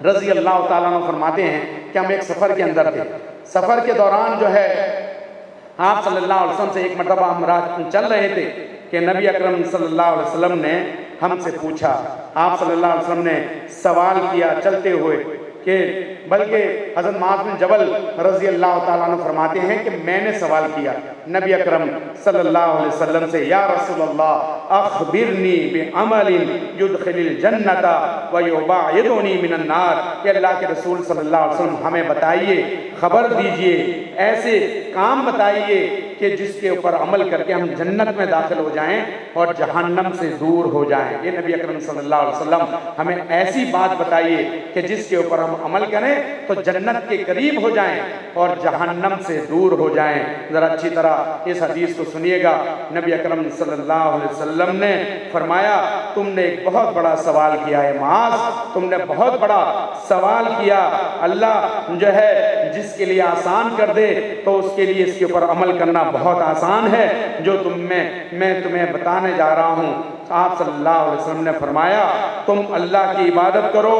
رضی اللہ تعالیٰ عنہ فرماتے ہیں کہ ہم ایک سفر کے اندر تھے، سفر کے دوران جو ہے آپ صلی اللہ علیہ وسلم سے ایک مرتبہ ہم راہ چل رہے تھے کہ نبی اکرم صلی اللہ علیہ وسلم نے ہم سے پوچھا، آپ صلی اللہ علیہ وسلم نے سوال کیا چلتے ہوئے کہ بلکہ حضرت معاذ بن جبل رضی اللہ تعالیٰ عنہ فرماتے ہیں کہ میں نے سوال کیا نبی اکرم صلی اللہ علیہ وسلم سے، یا رسول اللہ اخبرنی بعمل یدخل الجنت ویباعدنی من النار، کہ اللہ کے رسول صلی اللہ علیہ وسلم ہمیں بتائیے، خبر دیجئے، ایسے کام بتائیے کہ جس کے اوپر عمل کر کے ہم جنت میں داخل ہو جائیں اور جہنم سے دور ہو جائیں۔ یہ نبی اکرم صلی اللہ علیہ وسلم ہمیں ایسی بات بتائیے کہ جس کے اوپر ہم عمل کریں تو جنت کے قریب ہو جائیں اور جہنم سے دور ہو جائیں۔ ذرا اچھی طرح اس حدیث کو سنیے گا، نبی اکرم صلی اللہ علیہ وسلم نے فرمایا تم نے ایک بہت بڑا سوال کیا ہے معاذ، تم نے بہت بڑا سوال کیا، اللہ جو ہے جس کے لیے آسان کر دے تو اس کے لیے اس کے اوپر عمل کرنا بہت آسان ہے، جو میں تمہیں بتانے جا رہا ہوں۔ آپ صلی اللہ علیہ وسلم نے فرمایا تم اللہ کی عبادت کرو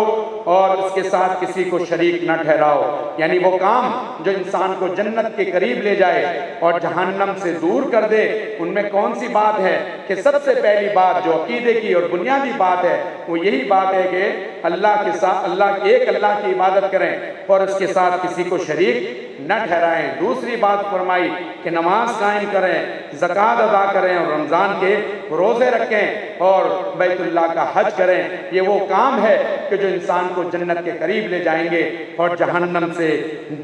اور اس کے ساتھ کسی کو شریک نہ ٹھہراؤ، یعنی وہ کام جو انسان کو جنت کے قریب لے جائے اور جہنم سے دور کر دے، ان میں کون سی بات ہے کہ سب سے پہلی بات جو عقیدے کی اور بنیادی بات ہے وہ یہی بات ہے کہ اللہ کے ساتھ ایک اللہ کی عبادت کریں اور اس کے ساتھ کسی کو شریک نہ ٹھہرائیں۔ دوسری بات فرمائی کہ نماز قائم کریں، زکوٰۃ ادا کریں اور رمضان کے روزے رکھیں اور بیت اللہ کا حج کریں۔ یہ وہ کام ہے کہ جو انسان کو جنت کے قریب لے جائیں گے اور جہنم سے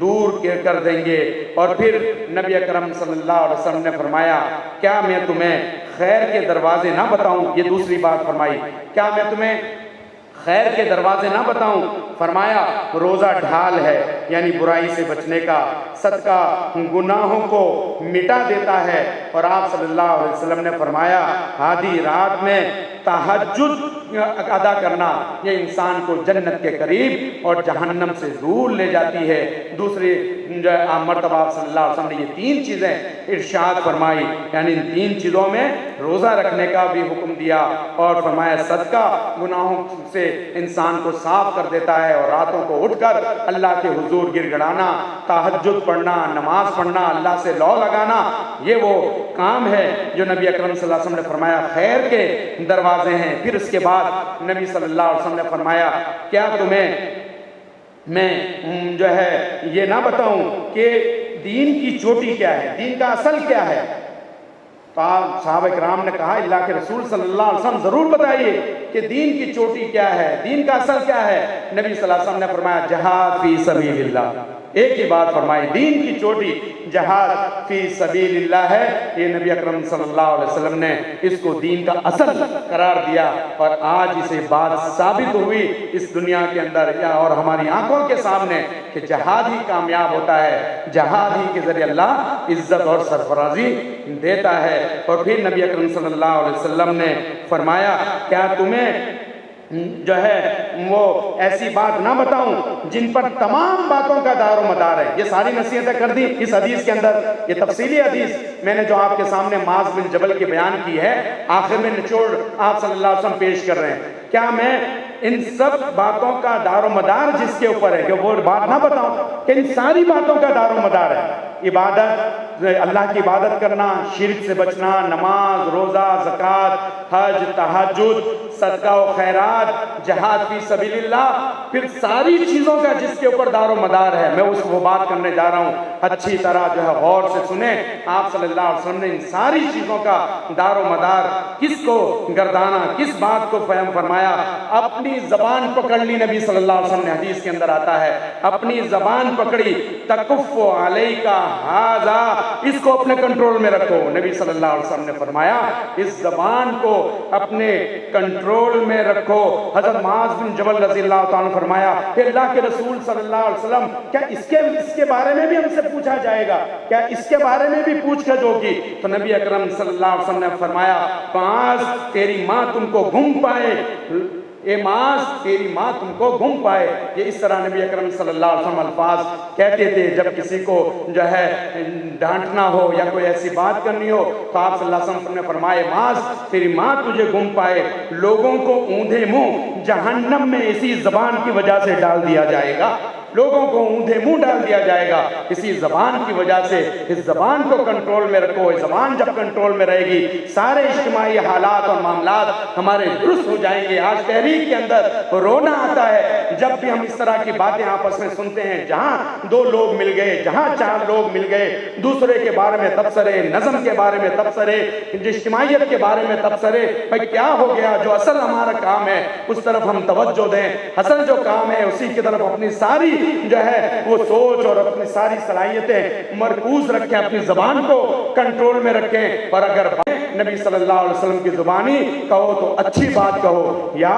دور کر دیں گے۔ اور پھر نبی اکرم صلی اللہ علیہ وسلم نے فرمایا کیا میں تمہیں خیر کے دروازے نہ بتاؤں؟ یہ دوسری بات فرمائی، کیا میں تمہیں خیر کے دروازے نہ بتاؤں؟ فرمایا روزہ ڈھال ہے، یعنی برائی سے بچنے کا، صدقہ گناہوں کو مٹا دیتا ہے، اور آپ صلی اللہ علیہ وسلم نے فرمایا آدھی رات میں تہجد ادا کرنا یہ انسان کو جنت کے قریب اور جہنم سے دور لے جاتی ہے۔ دوسری مرتبہ آپ صلی اللہ علیہ وسلم نے یہ تین چیزیں ارشاد فرمائی، یعنی ان تین چیزوں میں روزہ رکھنے کا بھی حکم دیا، اور فرمایا صدقہ گناہوں سے انسان کو صاف کر دیتا ہے، اور راتوں کو اٹھ کر اللہ کے حضور گر گڑانا، تہجد پڑھنا، نماز پڑھنا، اللہ سے لو لگانا، یہ وہ کام ہے جو نبی اکرم صلی اللہ علیہ وسلم نے فرمایا خیر کے دروازے ہیں۔ پھر اس کے بعد نبی صلی اللہ علیہ وسلم نے فرمایا کیا تمہیں میں جو ہے یہ نہ بتاؤں کہ دین کی چوٹی کیا ہے، دین کا اصل کیا ہے؟ تو صحابہ کرام نے کہا اللہ کے رسول صلی اللہ علیہ وسلم ضرور بتائیے کہ دین کی چوٹی کیا ہے، دین کا اصل کیا ہے؟ نبی صلی اللہ علیہ وسلم نے فرمایا جہاد فی سبیل اللہ۔ ایک ہی بات فرمائی، دین کی چوٹی جہاد فی سبیل اللہ ہے۔ یہ نبی اکرم صلی اللہ علیہ وسلم نے اس کو دین کا اصل قرار دیا، اور آج اسے بات ثابت ہوئی اس دنیا کے اندر اور ہماری آنکھوں کے سامنے کہ جہاد ہی کامیاب ہوتا ہے، جہاد ہی کے ذریعے اللہ عزت اور سرفرازی دیتا ہے۔ اور پھر نبی اکرم صلی اللہ علیہ وسلم نے فرمایا کیا تمہیں جو ہے وہ ایسی بات نہ بتاؤں جن پر تمام باتوں کا دار و مدار ہے؟ یہ ساری نصیحتیں کر دی اس حدیث کے اندر، یہ تفصیلی حدیث میں نے جو آپ کے سامنے معاذ بن جبل کی بیان کی ہے، آخر میں نچوڑ آپ صلی اللہ علیہ وسلم پیش کر رہے ہیں۔ کیا میں ان سب باتوں کا دار و مدار جس کے اوپر ہے کہ وہ بات نہ بتاؤں کہ ان ساری باتوں کا دار و مدار ہے؟ عبادت، اللہ کی عبادت کرنا، شرک سے بچنا، نماز، روزہ، زکوٰۃ، حج، تہجد، صدقہ و خیرات، جہاد فی سبیل اللہ، پھر ساری چیزوں کا جس کے اوپر دار و مدار ہے، میں وہ بات کرنے جا رہا ہوں۔ اچھی طرح جو ہے غور سے سنیں، آپ صلی اللہ علیہ وسلم نے ان ساری چیزوں کا دار و مدار کس کو گردانا، کس بات کو فہم فرمایا؟ اپنی زبان پکڑ لی، نبی صلی اللہ علیہ وسلم نے حدیث کے اندر آتا ہے اپنی زبان پکڑی، تکف علیک ھذا، اس کو اپنے کنٹرول میں رکھو۔ نبی صلی اللہ علیہ وسلم نے فرمایا اس زبان کو اپنے کنٹرول میں رکھو۔ حضرت معاذ بن جبل رضی اللہ تعالیٰ عنہ فرمایا کہ اللہ کے رسول صلی اللہ علیہ وسلم کیا اس کے بارے میں بھی ہم سے پوچھا جائے گا؟ کیا اس کے بارے میں بھی پوچھ گچھ ہوگی؟ تو نبی اکرم صلی اللہ علیہ وسلم نے فرمایا معاذ تیری ماں تم کو گم پائے، اے معاذ تیری ماں تم کو گم پائے۔ یہ اس طرح نبی اکرم صلی اللہ علیہ وسلم الفاظ کہتے تھے جب کسی کو جو ہے ڈانٹنا ہو یا کوئی ایسی بات کرنی ہو، تو آپ صلی اللہ علیہ وسلم نے فرمایا معاذ تیری ماں تجھے گم پائے، لوگوں کو اوندھے منہ جہنم میں اسی زبان کی وجہ سے ڈال دیا جائے گا، لوگوں کو اوندھے منہ ڈال دیا جائے گا اسی زبان کی وجہ سے۔ اس زبان کو کنٹرول میں رکھو، اس زبان جب کنٹرول میں رہے گی سارے اجتماعی حالات اور معاملات ہمارے درست ہو جائیں گے۔ آج تحریک کے اندر رونا آتا ہے جب بھی ہم اس طرح کی باتیں آپس میں سنتے ہیں، جہاں دو لوگ مل گئے، جہاں چار لوگ مل گئے، دوسرے کے بارے میں تبصرے، نظم کے بارے میں تبصرے، اجتماعیت کے بارے میں تبصرے، بھائی کیا ہو گیا؟ جو اصل ہمارا کام ہے اس طرف ہم توجہ دیں، اصل جو کام ہے اسی کی طرف اپنی ساری جو ہے وہ سوچ اور اپنی ساری صلاحیتیں مرکوز رکھیں، اپنی زبان کو کنٹرول میں رکھیں۔ اور اگر نبی صلی اللہ علیہ وسلم کی زبانی کہو تو اچھی بات کہو یا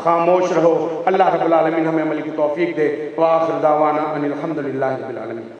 خاموش رہو۔ اللہ رب العالمین ہمیں عمل کی توفیق دے۔ وآخر دعوانا ان الحمدللہ رب العالمین۔